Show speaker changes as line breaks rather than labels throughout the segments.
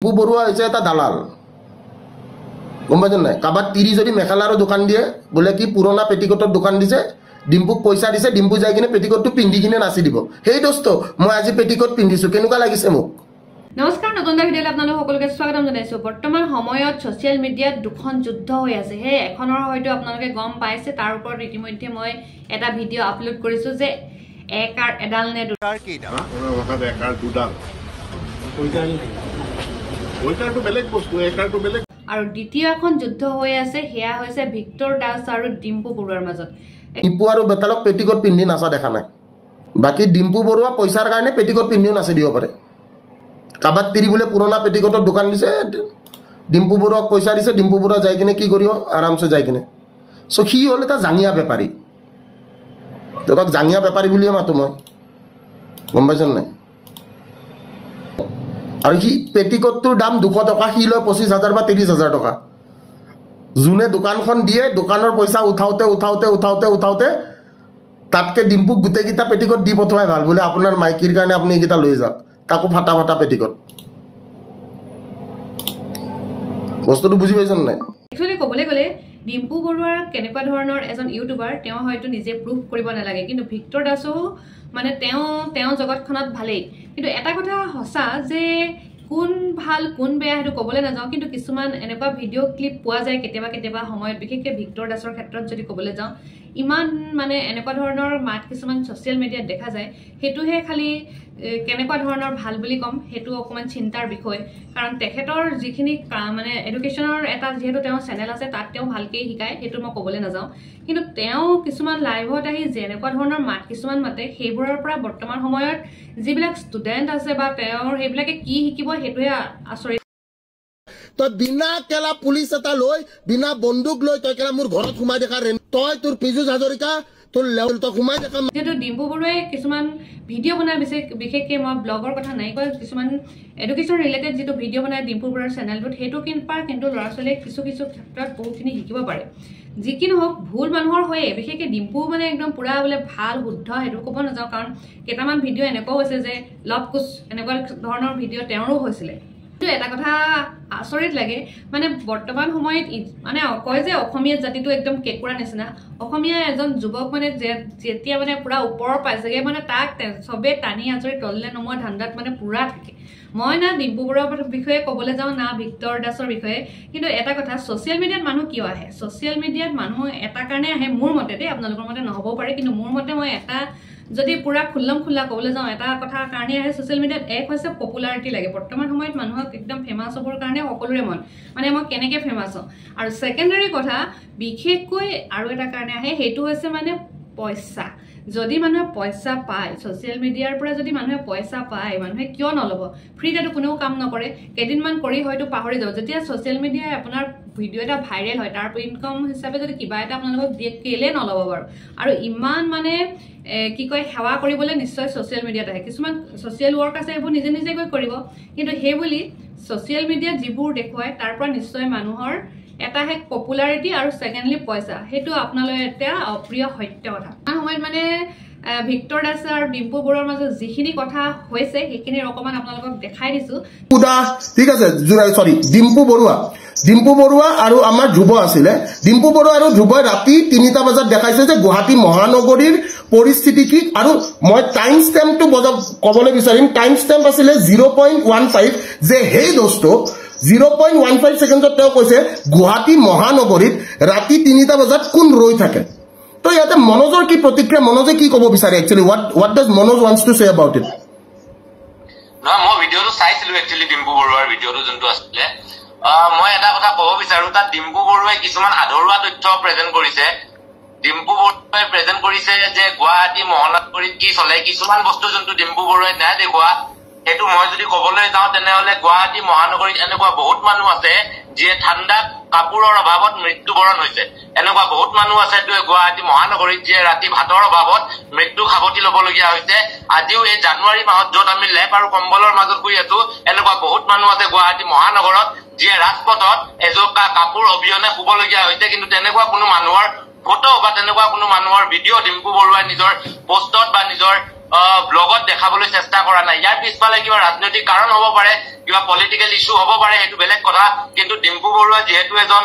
ডিম্পু বৰুৱা হৈছে এটা দালাল গম পাইছেন নাই কাবাক তিৰি যদি মেখেলাৰ দোকান দিয়ে বলে কি পুৰণা পেটিকটৰ দোকান দিছে ডিম্পুক পইচা দিছে ডিম্পু যাই কিনে পেটিকটটো পিন্ধি কিনে নাচি দিব হেই দোস্ত মই আজি পেটিকট পিন্ধিছো কেনেকুৱা লাগিছে মোক
নমস্কাৰ নতুন ভিডিঅ'লৈ আপোনালোক সকলোকে স্বাগতম জনাইছো বৰ্তমান সময়ত সোশ্যাল মিডিয়াত দুখন যুদ্ধ হৈ আছে হে এখনৰ হয়তো আপোনালোকে গম পাইছে তাৰ ওপৰত ইতিমধ্যে মই এটা ভিডিঅ' আপলোড কৰিছো যে একাৰ এডাল নে দুডাল
কেইটা কথা একাৰ দুডাল ওইটাটো বেলেগ বস্তু একাৰটো বেলেগ
আৰু দ্বিতীয় এখন যুদ্ধ হৈ আছে হেয়া হৈছে ভিক্টৰ দাস আৰু ডিম্পু বৰুৱাৰ মাজত
ডিম্পু আৰু বেতালক পেটিকট পিন্ধি নাচা দেখা নাই বাকি ডিম্পু বৰুৱা পইচাৰ কাৰণে পেটিকট পিন্ধিও নাচি দিব পাৰে কাবাক তিৰি বলে পুৰণা পেটিকটৰ দোকান দিছে ডিম্পু বৰুৱাক পইচা দিছে ডিম্পু বৰুৱা যাই কিনে কি কৰিব আৰামছে যাই কিনে সো সি হ'ল এটা জাঙিয়া বেপাৰী তোক জাঙিয়া বেপাৰী বুলিয়ে মাতো মই গম পাইছন নাই আৰু সি পেটিকটটোৰ দাম 200 টকা সি লয় 25,000 বা 30,000 টকা জুনে দোকানখন দিয়ে দোকানৰ পইচা উঠাওতে তাতকে ডিম্পুক গুটেকিটা পেটিকট দি পঠোৱাই ভাল বলে আপোনাৰ মাইকিৰ কাৰণে আপুনি এইকেইটা লৈ যাওক তাকো ফাটা পেটিকট বস্তুটো বুজি পাইছন নাই
একচুয়ালি কবলে গলে ডিম্পু বৰুৱাৰ কেনেকুৱা ধৰণৰ এজন ইউটিউবাৰ তেওঁ হয়তো নিজে প্ৰুফ কৰিব নালাগে কিন্তু ভিক্টৰ দাসো মানে তেওঁ জগতখনত ভালেই কিন্তু এটা কথা হসা যে কোন ভাল কোন বেয়া হেতু কবলে না যাও কিন্তু কিছুমান এনেকুৱা ভিডিও ক্লিপ পোৱা যায় কেতিয়াবা সময়ত বিশেষকৈ ভিক্টৰ দাসৰ ক্ষেত্ৰত যদি কবলে যাও ইমান মানে এনেকুৱা ধৰণৰ মাত কিছুমান সোশ্যাল মিডিয়াত দেখা যায় হেতুহে খালি কেনেকুৱা ধৰণৰ ভাল বুলি কম হেতু অকমান চিন্তাৰ বিষয় কাৰণ তেখেতৰ যিখিনি মানে এডুকেশনৰ এটা যেহেতু তেওঁ চেনেল আছে তাত তেওঁ ভালকৈ শিকায় হেতু মই কবলে না যাও কিন্তু তেওঁ কিছুমান লাইভত আহি যেনেকুৱা ধৰণৰ মাত কিছুমান মাতে সেইবোৰৰ পৰা বৰ্তমান সময়ত যিবিলাক ষ্টুডেন্ট আছে বা তেওঁৰ সেইবিলাকে কি শিকিব হেতুহে আচৰিত
তো বিনা কেলা পুলিচ এটা লৈ বিনা বন্দুক লৈ তই কেলা মোৰ ঘৰত সোমাই দেখা তই তোৰ পিজু হাজৰিকা তোৰ লেভেল তই সোমাই দেখা
যেহেতু ডিম্পু বৰুৱাই কিছুমান ভিডিঅ' বনায় বিশেষকৈ মই ব্লগৰ কথা নাই কোৱা কিছুমান এডুকেশ্যন ৰিলেটেড যিটো ভিডিঅ' বনায় ডিম্পু বৰুৱাৰ চেনেলটোত সেইটো কিন্তু ল'ৰা ছোৱালীয়ে কিছু ক্ষেত্ৰত বহুতখিনি শিকিব পাৰে যি কি নহওক ভুল মানুহৰ হয়ে বিশেষকৈ ডিম্পু মানে একদম পুৰা বোলে ভাল শুদ্ধ সেইটো ক'ব নাযাওঁ কাৰণ কেইটামান ভিডিঅ' এনেকুৱাও হৈছে যে লভ কুচ এনেকুৱা ধৰণৰ ভিডিঅ' তেওঁৰো হৈছিলে কিন্তু এটা কথা আচৰিত লাগে মানে বৰ্তমান সময়ত মানে কয় যে অসমীয়া জাতিটো একদম কেকুৰা নিচিনা অসমীয়া এজন যুৱক মানে যেতিয়া মানে পুৰা ওপৰৰ পাইছেগে মানে তাক চবে টানি আজৰি তললে নমোৱা ধান্দাত মানে পুৰা থাকে মই না ডিম্পু বৰুৱাৰ বিষয়ে ক'বলৈ যাওঁ না ভিক্টৰ দাসৰ বিষয়ে কিন্তু এটা কথা সোশ্যাল মিডিয়াত মানুহ কিয় আহে সোশ্যাল মিডিয়াত মানুহ এটা কাৰণে আহে মোৰ মতে দেই আপোনালোকৰ মতে নহ'ব পাৰে কিন্তু মোৰ মতে মই এটা যদি পুৰা খোলা ক'বলৈ যাওঁ এটা কথা কাৰণে আহে সোশ্যাল মিডিয়াত এক হৈছে পপুলাৰিটি লাগে বৰ্তমান সময়ত মানুহক একদম ফেমাছ হ'বৰ কাৰণে সকলোৰে মন মানে মই কেনেকৈ ফেমাছ হওঁ আৰু ছেকেণ্ডাৰী কথা বিশেষকৈ আৰু এটা কাৰণে আহে সেইটো হৈছে মানে পইচা যদি মানুহে পইচা পায় সোশ্যাল মিডিয়াৰ পৰা যদি মানুহে পইচা পায় মানুহে কিয় নল'ব ফ্ৰীতে কোনেও কাম নকৰে কেইদিনমান কৰি হয়তো পাহৰি যাব যেতিয়া সোশ্যাল মিডিয়াই আপোনাৰ ভিডিঅ' এটা ভাইৰেল হয় তাৰ ইনকাম হিচাপে যদি কিবা এটা আপোনালোকক দিয়ে কেলে নল'ব বাৰু আৰু ইমান মানে কি কয় সেৱা কৰিবলৈ নিশ্চয় সোশ্যাল মিডিয়াত আহে কিছুমান সোশ্যাল ৱৰ্ক আছে এইবোৰ নিজে গৈ কৰিব কিন্তু সেই বুলি সোশ্যাল মিডিয়াত যিবোৰ দেখুৱায় তাৰ পৰা নিশ্চয় মানুহৰ এটা হে পপুলাৰিটি আৰু ছেকেণ্ডলি পইচা হেতু আপোনালোকে এটা অপ্ৰিয় সত্য কথা সময়ত মানে ভিক্টৰ দাস আৰু ডিম্পু বৰুৱাৰ মাজত যিখিনি কথা হৈছে সেইখিনি অকমান আপোনালোকক দেখাই দিছো
ঠিক আছে সৰি ডিম্পু বৰুৱা আৰু আমাৰ ধ্ৰুৱ আছিলে ডিম্পু বৰুৱা আৰু ধ্ৰুৱই ৰাতি 3টা বজাত দেখাইছে যে গুৱাহাটী মহানগৰীৰ পৰিস্থিতি কি আৰু মই টাইম ষ্টেম্পটো ক'বলৈ বিচাৰিম টাইম ষ্টেম্প আছিলে 0.15 যে হেই দোস্ত 0.15 সেকেন্ডত তেওঁ কৈছে গুৱাহাটী মহানগৰীত ৰাতি 3টা বজাত কোন ৰৈ থাকে তো ইয়াতে মনোজৰ কি প্ৰতিক্ৰিয়া মনোজে কি ক'ব বিচাৰে actually what does Manoj wants to say about it
না মই ভিডিঅটো চাইছিলো একচুয়ালি ডিম্পু বৰুৱাৰ ভিডিঅটো যোনটো আছিল মই এটা কথা ক'ব বিচাৰো তাত ডিম্পু বৰুৱাই কিছুমান আধৰুৱা তথ্য প্ৰেজেন্ট কৰিছে ডিম্পু বৰুৱাই প্ৰেজেন্ট কৰিছে যে গুৱাহাটী মহানগৰীত কি চলে কিছুমান বস্তু যোনটো ডিম্পু বৰুৱাই নাই দেখুৱা হেতু মই যদি ক'বলৈ যাওঁ তেনেহলে গুৱাহাটী মহানগৰীত এনেকুৱা বহুত মানুহ আছে যিয়ে ঠাণ্ডাত কাপোৰৰ অভাৱত মৃত্যুবৰণ হৈছে এনেকুৱা বহুত মানুহ আছে গুৱাহাটী মহানগৰীত যিয়ে ৰাতি ভাতৰ অভাৱত মৃত্যু সাৱটি ল'বলগীয়া হৈছে আজিও এই জানুৱাৰী মাহত য'ত আমি লেপ আৰু কম্বলৰ মাজত শুই আছো এনেকুৱা বহুত মানুহ আছে গুৱাহাটী মহানগৰত যিয়ে ৰাজপথত এজোকা কাপোৰ অবিহনে শুবলগীয়া হৈছে কিন্তু তেনেকুৱা কোনো মানুহৰ ফটো বা তেনেকুৱা কোনো মানুহৰ ভিডিঅ' ডিম্পু বৰুৱাই নিজৰ পোষ্টত বা নিজৰ ব্লগত দেখাবলৈ চেষ্টা কৰা নাই ইয়াৰ পিছফালে কিবা ৰাজনৈতিক কাৰণ হ'ব পাৰে কিবা পলিটিকেল ইস্যু হ'ব পাৰে সেইটো বেলেগ কথা কিন্তু ডিম্পু বৰুৱা যেহেতু এজন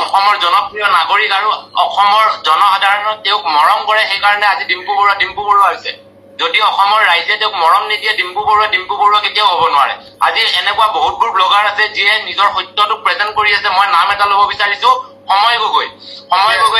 অসমৰ জনপ্ৰিয় নাগৰিক আৰু অসমৰ জনসাধাৰণক তেওঁক মৰম কৰে সেইকাৰণে আজি ডিম্পু বৰুৱা হৈছে যদি অসমৰ ৰাইজে তেওঁক মৰম নিদিয়ে ডিম্পু বৰুৱা কেতিয়াও হ'ব নোৱাৰে আজি এনেকুৱা বহুতবোৰ ব্লগাৰ আছে যিয়ে নিজৰ সত্যটোক প্ৰেজেণ্ট কৰি আছে মই নাম এটা ল'ব বিচাৰিছো সময় গগৈ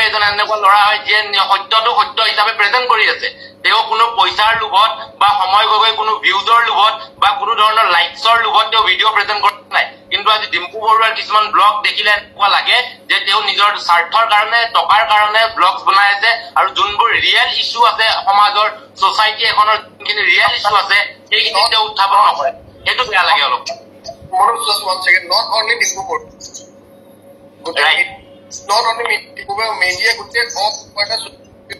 এজন এনেকুৱা ল'ৰা হয় যিয়ে সত্যটো সত্য হিচাপে প্ৰেজেণ্ট কৰি আছে তেওঁ কোনো পইচাৰ লোভত বা সময় গগৈ কোনো ভিউজৰ লোভত বা কোনো ধৰণৰ লাইকছৰ লোভত তেওঁ ভিডিঅ' প্ৰেজেণ্ট কৰা নাই কিন্তু আজি ডিম্পু বৰুৱাৰ কিছুমান ব্লগ দেখিলে এনেকুৱা লাগে যে তেওঁ নিজৰ স্বাৰ্থৰ কাৰণে টকাৰ কাৰণে ব্লগছ বনাই আছে আৰু যোনবোৰ ৰিয়েল ইছ্যু আছে সমাজৰ ছ'চাইটি এখনৰ যোনখিনি ৰিয়েল ইছ্যু আছে সেইখিনি তেওঁ উত্থাপন নকৰে সেইটো বেয়া লাগে অলপ
not only Dimpu Borua.
Right.
Not only Dimpu Borua, media গোটেই অফ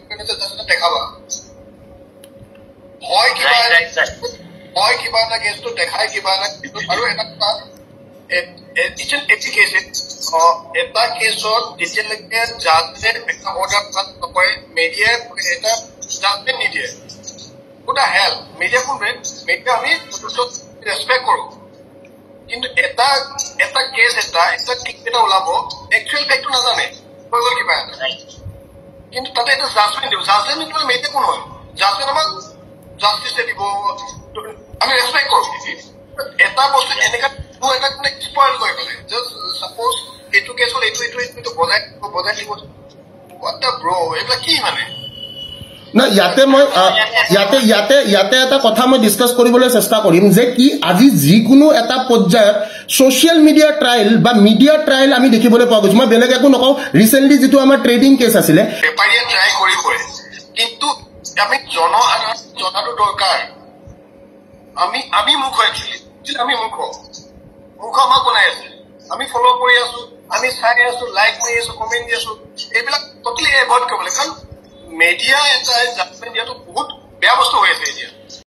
এটা দেখাবা হয় কিবা এটা কেছটো দেখাই কিবা এটা আৰু এটা কেছত যেতিয়ালৈকে জাজে এটা অৰ্ডাৰ পাছ নকৰে মিডিয়াই এটা জাজমেণ্ট নিদিয়ে কোটা হেল্প মিডিয়া কোনবে মিডিয়া আমি ৰেচপেক্ট কৰো কিন্তু এটা কেছ এটা ক্লিক এটা ওলাব একচুৱেল ফেক্টটো নাজানে হৈ গ'ল কিবা এটা কিন্তু তাতে এটা জাজমেণ্ট দিব জাজমেণ্ট মানে মিডিয়া কোন হয় জাজমেণ্ট আমাক জাষ্টিছ দিব আমি ৰেচপেক্ট কৰো এটা বস্তু এনেকা এটা স্পইল কৰি পেলাই জাষ্ট সাপোজ এইটো কেছ হ'ল এইটো বজাই দিব হোৱাট দ্য ব্ৰ এইবিলাক কি মানে
না ইয়াতে এটা কথা মই ডিছকাছ কৰিবলৈ চেষ্টা কৰিম যে কি আজি যিকোনো এটা পৰ্যায়ত ছ'চিয়েল মিডিয়া ট্ৰায়েল বা মিডিয়া ট্ৰায়েল আমি দেখিবলৈ পোৱা গৈছে মই বেলেগ একো নকওঁ ৰিচেণ্টলি যিটো আমাৰ ট্ৰেডিং কেছ আছিলে
বেপাৰীয়ে ট্ৰাই কৰিবই কিন্তু আমি জনাটো দৰকাৰ আমি মুখ একচুৱেলি আমি মুখ আমাক বনাই আছে আমি ফ'ল' কৰি আছো আমি চাই আছো লাইক কৰি আছো কমেণ্ট দি আছো এইবিলাক টটেলি এভইড কৰিব লাগে কাৰণ মিডিয়া এটা জাজমেণ্ট দিয়াটো বহুত বেয়া বস্তু হৈ আছে এতিয়া